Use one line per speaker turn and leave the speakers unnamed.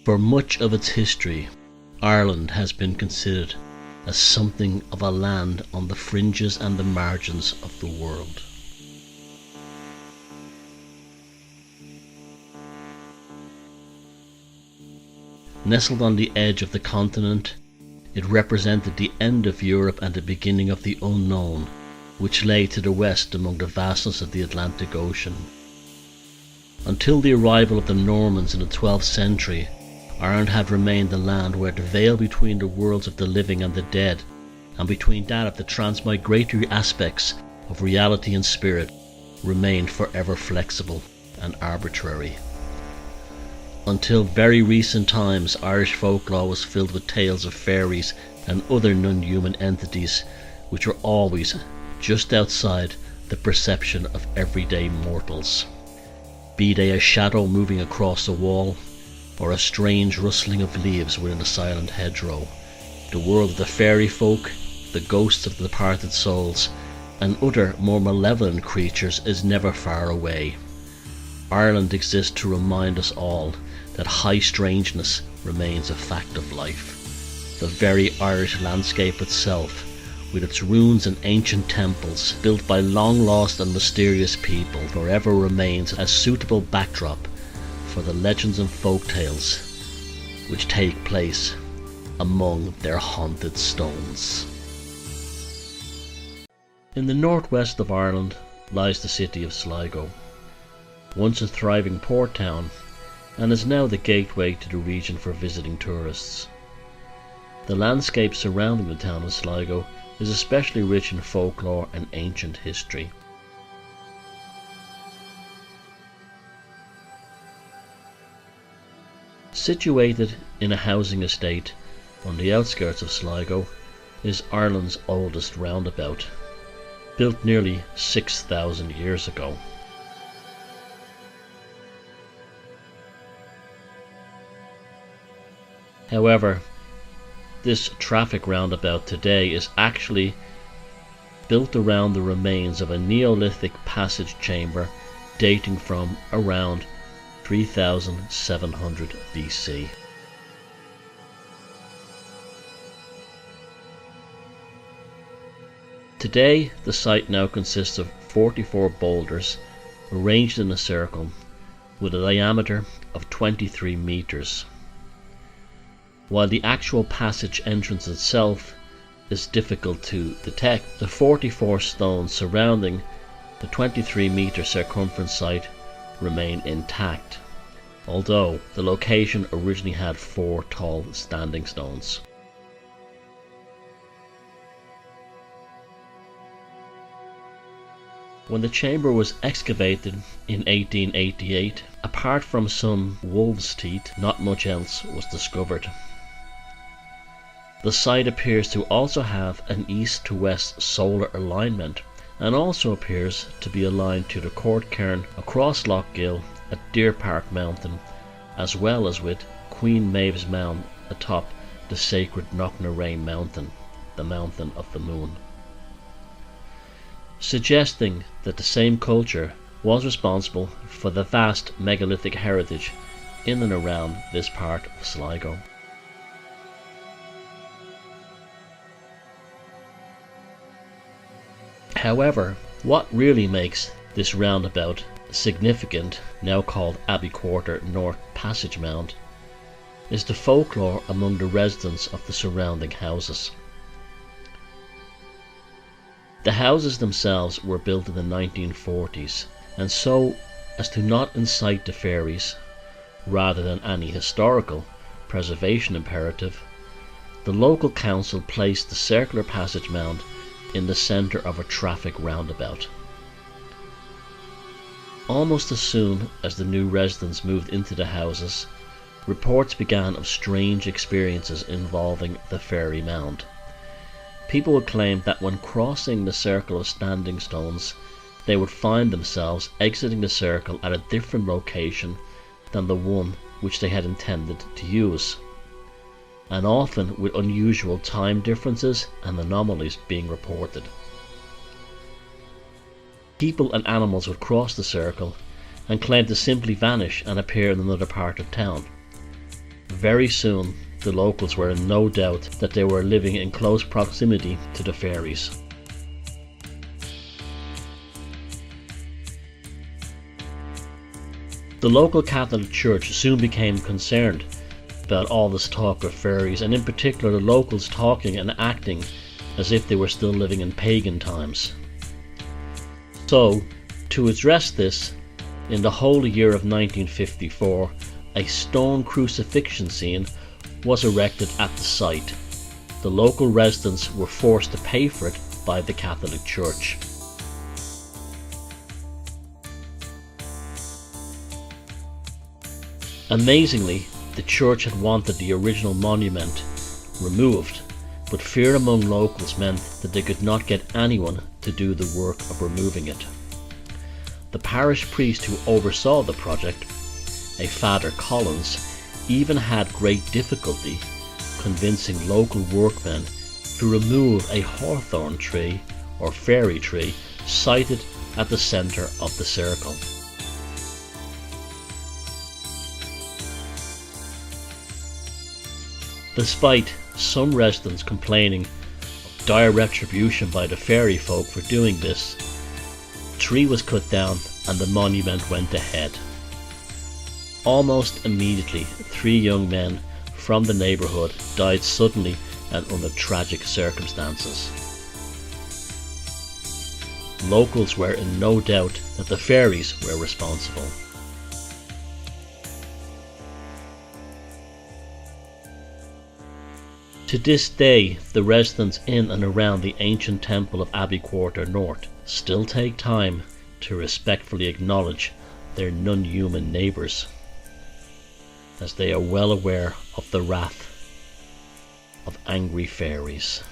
For much of its history, Ireland has been considered as something of a land on the fringes and the margins of the world. Nestled on the edge of the continent, it represented the end of Europe and the beginning of the unknown, which lay to the west among the vastness of the Atlantic Ocean. Until the arrival of the Normans in the 12th century, Ireland had remained the land where the veil between the worlds of the living and the dead, and between that of the transmigratory aspects of reality and spirit, remained forever flexible and arbitrary. Until very recent times, Irish folklore was filled with tales of fairies and other non-human entities which were always just outside the perception of everyday mortals. Be they a shadow moving across a wall, or a strange rustling of leaves within a silent hedgerow, the world of the fairy folk, the ghosts of the departed souls, and other more malevolent creatures is never far away. Ireland exists to remind us all that high strangeness remains a fact of life. The very Irish landscape itself, with its ruins and ancient temples built by long lost and mysterious people, forever remains a suitable backdrop for the legends and folk tales which take place among their haunted stones. In the northwest of Ireland lies the city of Sligo, once a thriving port town, and is now the gateway to the region for visiting tourists. The landscape surrounding the town of Sligo is especially rich in folklore and ancient history. Situated in a housing estate on the outskirts of Sligo is Ireland's oldest roundabout, built nearly 6,000 years ago. However, this traffic roundabout today is actually built around the remains of a Neolithic passage chamber dating from around 3700 BC. Today, the site now consists of 44 boulders arranged in a circle with a diameter of 23 meters. While the actual passage entrance itself is difficult to detect, the 44 stones surrounding the 23-meter circumference site remain intact, although the location originally had 4 tall standing stones. When the chamber was excavated in 1888, apart from some wolves' teeth, not much else was discovered. The site appears to also have an east to west solar alignment, and also appears to be aligned to the court cairn across Lough Gill at Deer Park Mountain, as well as with Queen Maeve's Mound atop the sacred Knocknarea Mountain, the Mountain of the Moon, suggesting that the same culture was responsible for the vast megalithic heritage in and around this part of Sligo. However, what really makes this roundabout significant, now called Abbeyquarter North Passage Mound, is the folklore among the residents of the surrounding houses. The houses themselves were built in the 1940s, and so as to not incite the fairies, rather than any historical preservation imperative, the local council placed the circular passage mound in the centre of a traffic roundabout. Almost as soon as the new residents moved into the houses, reports began of strange experiences involving the fairy mound. People would claim that when crossing the circle of standing stones, they would find themselves exiting the circle at a different location than the one which they had intended to use, and often with unusual time differences and anomalies being reported. People and animals would cross the circle and claim to simply vanish and appear in another part of town. very soon the locals were in no doubt that they were living in close proximity to the fairies. The local Catholic Church soon became concerned about all this talk of fairies, and in particular the locals talking and acting as if they were still living in pagan times. So, to address this, in the holy year of 1954, a stone crucifixion scene was erected at the site. The local residents were forced to pay for it by the Catholic Church. Amazingly, the church had wanted the original monument removed, but fear among locals meant that they could not get anyone to do the work of removing it. The parish priest who oversaw the project, a Father Collins, even had great difficulty convincing local workmen to remove a hawthorn tree or fairy tree sited at the centre of the circle. Despite some residents complaining of dire retribution by the fairy folk for doing this, the tree was cut down and the monument went ahead. Almost immediately, 3 young men from the neighbourhood died suddenly and under tragic circumstances. Locals were in no doubt that the fairies were responsible. To this day, the residents in and around the ancient temple of Abbeyquarter North still take time to respectfully acknowledge their non-human neighbours, as they are well aware of the wrath of angry fairies.